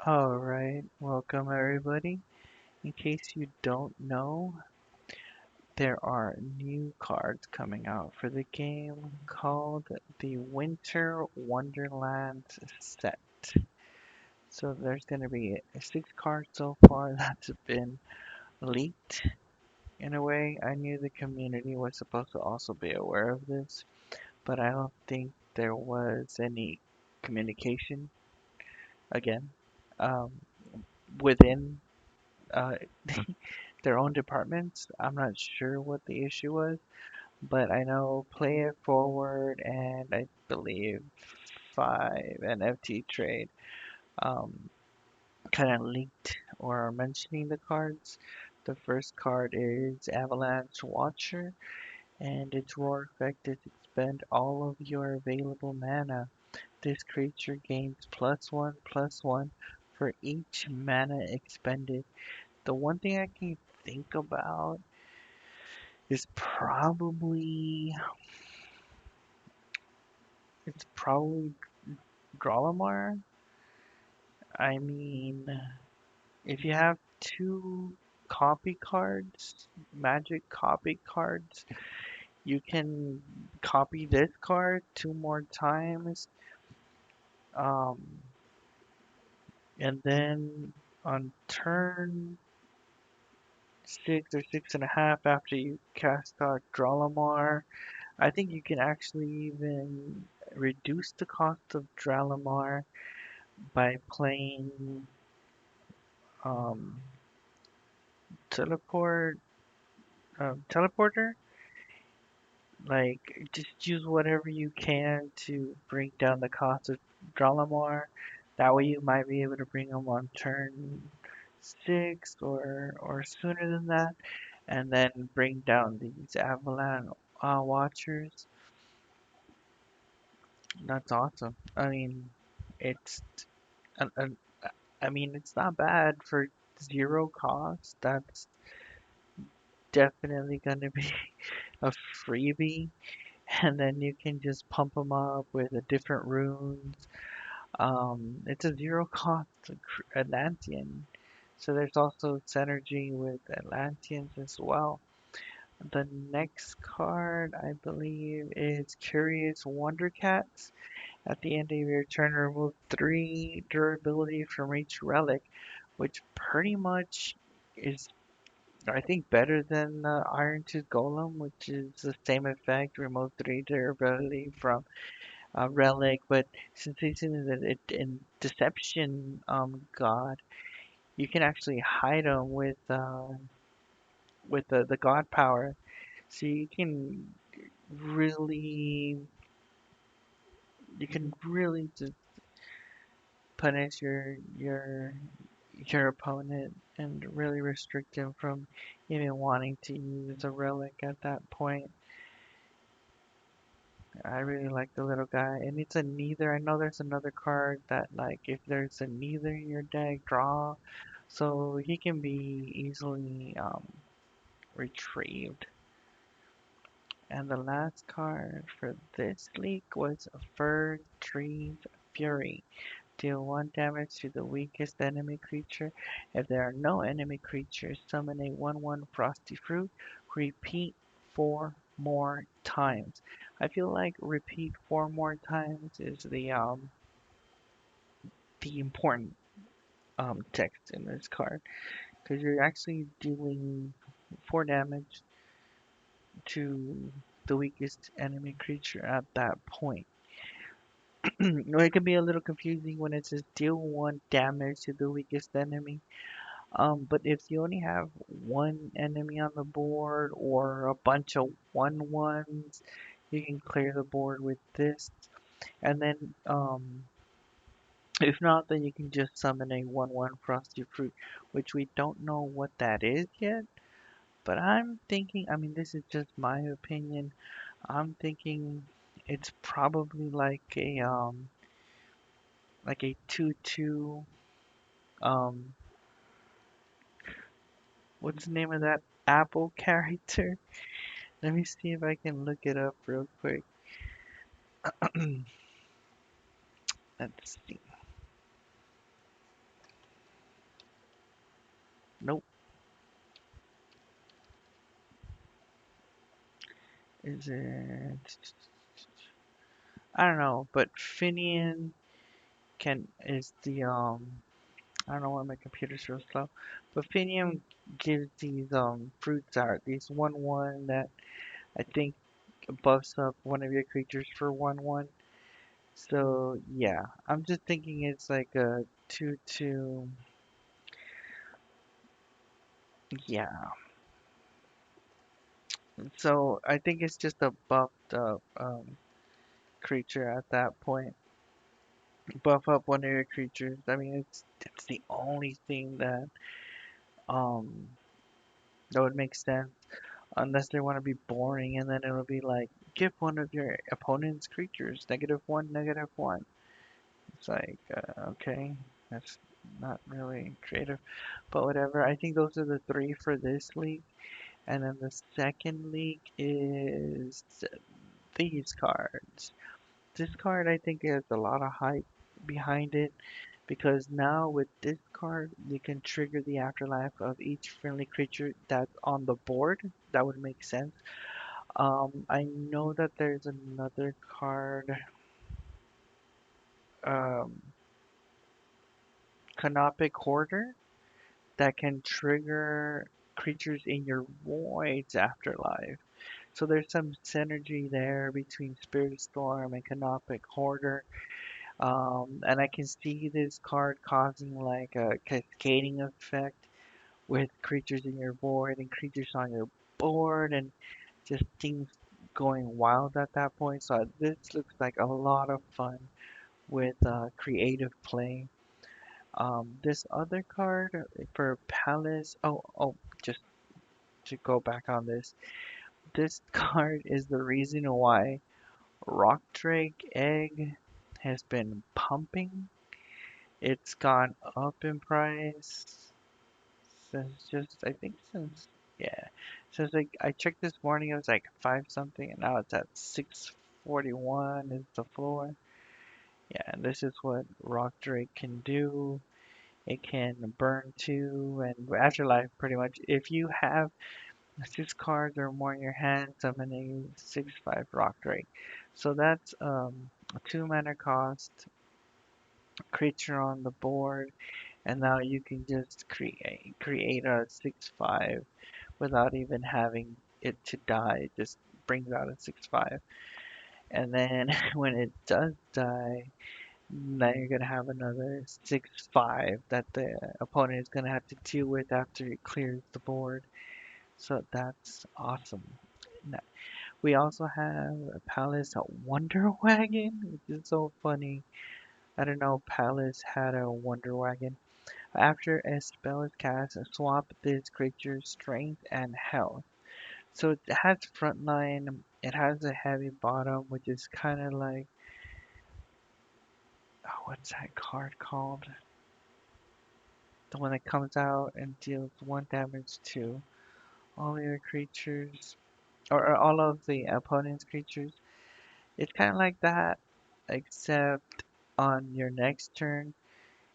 Alright, welcome everybody. In case you don't know, there are new cards coming out for the game called the Winter Wonderlands Set. So there's going to be 6 cards so far that's been leaked. In a way, I knew the community was supposed to also be aware of this, but I don't think there was any communication again um, within uh, their own departments. I'm not sure what the issue was, but I know Play It Forward and I believe 5 and FT Trade um, kind of leaked or are mentioning the cards. The first card is Avalanche Watcher, and its roar effect is expend all of your available mana. This creature gains +1/+1 for each mana expended. The one thing I can think about is probably Drolamar. I mean, if you have 2 copy cards, magic copy cards, you can copy this card 2 more times. Um, and then on turn 6 or 6.5 after you cast out Drolamar, I think you can actually even reduce the cost of Drolamar by playing um, teleport teleporter. Like just use whatever you can to bring down the cost of Dralamar. That way you might be able to bring them on turn 6 or sooner than that, and then bring down these Avalanche Watchers. That's awesome. I mean, it's an, an, I mean it's not bad for 0 cost. That's definitely gonna be a freebie, and then you can just pump them up with the different runes. It's a 0 cost Atlantean, so there's also synergy with Atlanteans as well. The next card, I believe, is Curious Wondercats. At the end of your turn, remove 3 durability from each relic, which pretty much is, I think, better than Iron Tooth Golem, which is the same effect, remove 3 durability from relic, but since he's in Deception God, you can actually hide him with the God power, so really you can really just punish your opponent and really restrict him from even wanting to use a relic at that point. I really like the little guy, and it's a neither. I know there's another card that, like, if there's a neither in your deck, draw. So he can be easily retrieved. And the last card for this leak was Fir Tree's Fury. Deal 1 damage to the weakest enemy creature. If there are no enemy creatures, summon a 1/1 Frosty Fruit. Repeat 4 more times. I feel like repeat 4 more times is the important text in this card, because you're actually dealing 4 damage to the weakest enemy creature at that point. It can be a little confusing when it says deal 1 damage to the weakest enemy. But if you only have one enemy on the board or a bunch of 1/1s, you can clear the board with this. And then, if not, then you can just summon a 1/1 Frosty Fruit, which we don't know what that is yet. But I'm thinking, I mean, this is just my opinion. I'm thinking it's probably like a 2/2 um what's the name of that apple character? Let me see if I can look it up real quick. Let's see. Is it? I don't know, but Finian can is the I don't know why my computer's so slow, but Finian gives these fruits out. These 1/1 that I think buffs up one of your creatures for 1/1. So yeah, I'm just thinking it's like a 2/2. Yeah, so I think it's just a buffed up creature at that point. Buff up one of your creatures. I mean, it's the only thing um that would make sense unless they want to be boring, and then it'll be like give one of your opponent's creatures -1, -1. It's like okay, that's not really creative, but whatever. I think those are the three for this league, and then the second league is these cards. This card I think has a lot of hype behind it because now with this card you can trigger the afterlife of each friendly creature that's on the board. That would make sense. I know that there's another card, um, Canopic Hoarder, that can trigger creatures in your void's afterlife. So there's some synergy there between Spirit Storm and Canopic Hoarder. And I can see this card causing like a cascading effect with creatures in your board and creatures on your board and just things going wild at that point. So this looks like a lot of fun with creative play. This other card for Palace. Just to go back on this, this card is the reason why Rock Drake Egg has been pumping. It's gone up in price since I think since, yeah, since like I checked this morning, it was like five something, and now it's at 641 is the floor. Yeah, and this is what Rock Drake can do. It can burn two and afterlife pretty much. If you have six cards or more in your hand, summon a 6/5 Rock Drake. So that's a 2 mana cost creature on the board, and now you can just create a 6/5 without even having it to die. It just brings out a 6/5, and then when it does die, now you're gonna have another 6/5 that the opponent is gonna have to deal with after it clears the board. So that's awesome. We also have a Palace Wonder Wagon, which is so funny. I don't know, Palace had a Wonder Wagon. After a spell is cast, swap this creature's strength and health. So it has frontline, it has a heavy bottom, which is kind of like, oh, what's that card called? The one that comes out and deals 1 damage to all your creatures, or all of the opponent's creatures. It's kind of like that, except on your next turn,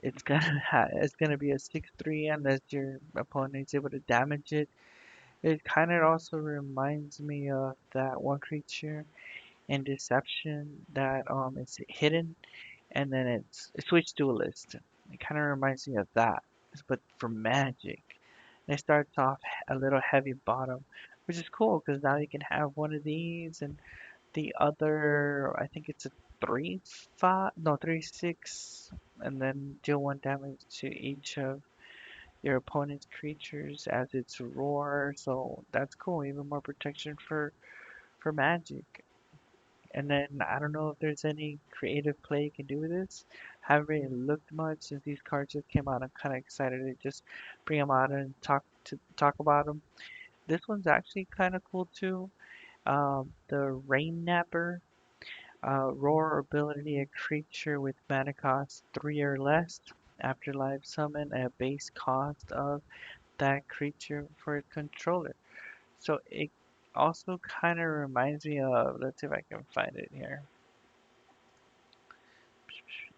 it's gonna be a 6/3 unless your opponent is able to damage it. It kind of also reminds me of that one creature in Deception that is hidden and then it's switch duelist. It kind of reminds me of that, but for magic. And it starts off a little heavy bottom, which is cool because now you can have one of these and the other. I think it's a 3/5, no 3/6, and then deal 1 damage to each of your opponent's creatures as its roar. So that's cool. Even more protection for magic. And then I don't know if there's any creative play you can do with this. Haven't really looked much since these cards just came out. I'm kind of excited to just bring them out and talk about them. This one's actually kind of cool too. The Rain Napper, roar ability, a creature with mana cost 3 or less. Afterlife summon a base cost of that creature for its controller. So it also kind of reminds me of, let's see if I can find it here.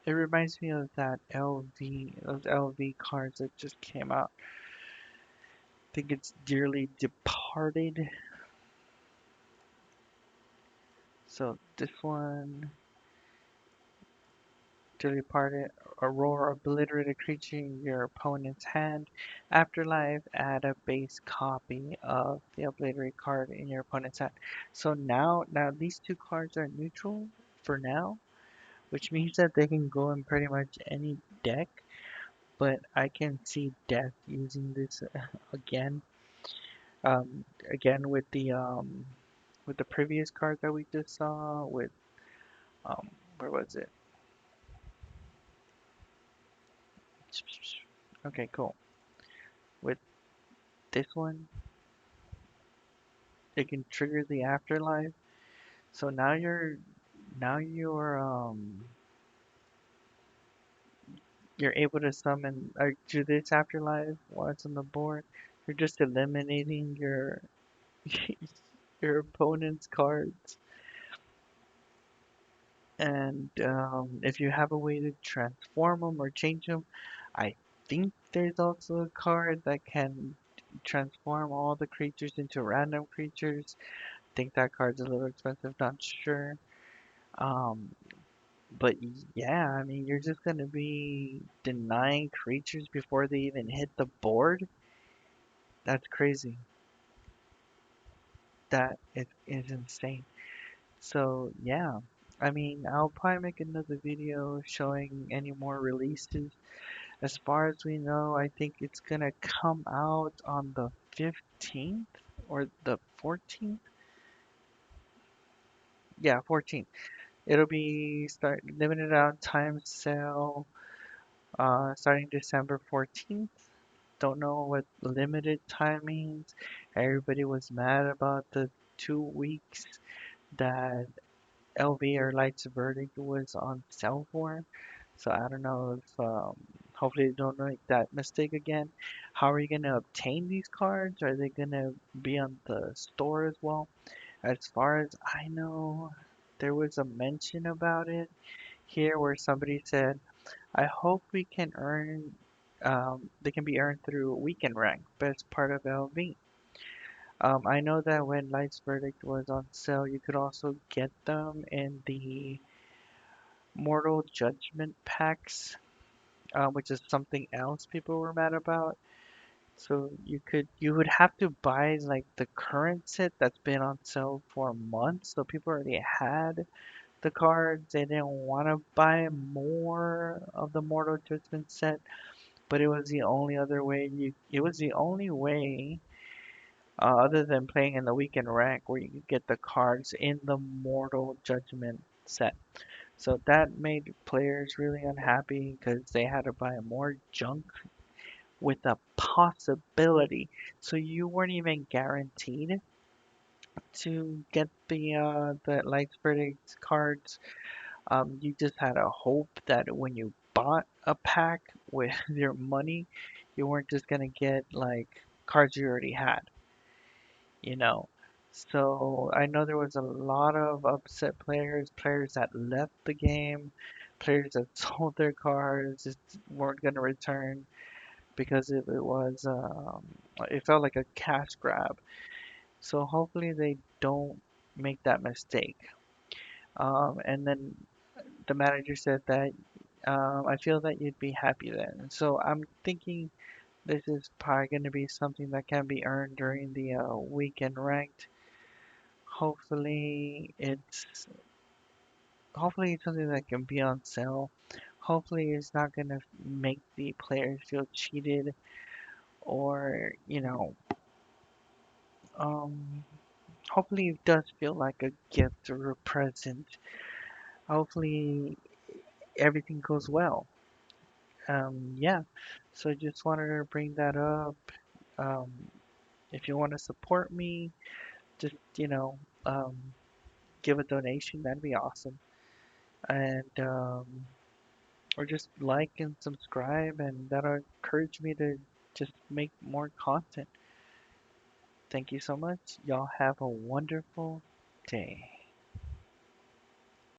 It reminds me of that LV, those LV cards that just came out. I think it's Dearly Departed. So this one, to depart it, a roar obliterate a creature in your opponent's hand. Afterlife, add a base copy of the obliterate card in your opponent's hand. So now these two cards are neutral for now, which means that they can go in pretty much any deck. But I can see Death using this again, again with the previous card that we just saw with where was it? Okay, cool. With this one, it can trigger the afterlife. So now you're able to summon to this afterlife while it's on the board. You're just eliminating your your opponent's cards. And if you have a way to transform them or change them, I think there's also a card that can transform all the creatures into random creatures. I think that card's a little expensive, not sure. Um, but yeah, I mean, you're just gonna be denying creatures before they even hit the board. That's crazy. That is insane. So yeah, I mean, I'll probably make another video showing any more releases. As far as we know, I think it's gonna come out on the 15th or the 14th. Yeah, 14th. It'll be start limited out time sale starting December 14th. Don't know what limited time means. Everybody was mad about the 2 weeks that LV or Light's Verdict was on sale for. So I don't know if hopefully they don't make that mistake again. How are you gonna obtain these cards? Are they gonna be on the store as well? As far as I know, there was a mention about it here where somebody said, "I hope we can earn, they can be earned through weekend rank, best part of LV." I know that when Light's Verdict was on sale, you could also get them in the Mortal Judgment packs, which is something else people were mad about. So you would have to buy like the current set that's been on sale for months. So people already had the cards. They didn't want to buy more of the Mortal Judgment set, but it was the only other way it was the only way other than playing in the weekend rank where you could get the cards in the Mortal Judgment set. So that made players really unhappy because they had to buy more junk with a possibility. So you weren't even guaranteed to get the Lights Verdict cards. You just had a hope that when you bought a pack with your money, you weren't just gonna get like cards you already had, you know. So I know there was a lot of upset players, players that left the game, players that sold their cards, just weren't gonna return because it felt like a cash grab. So hopefully they don't make that mistake. And then the manager said that I feel that you'd be happy then. So I'm thinking this is probably going to be something that can be earned during the weekend ranked. Hopefully it's hopefully it's something that can be on sale. Hopefully it's not going to make the players feel cheated or um, hopefully it does feel like a gift or a present. Hopefully everything goes well. Yeah, so just wanted to bring that up. Um, if you want to support me, just, um, give a donation, that'd be awesome. And, or just like and subscribe, and that'll encourage me to just make more content. Thank you so much. Y'all have a wonderful day.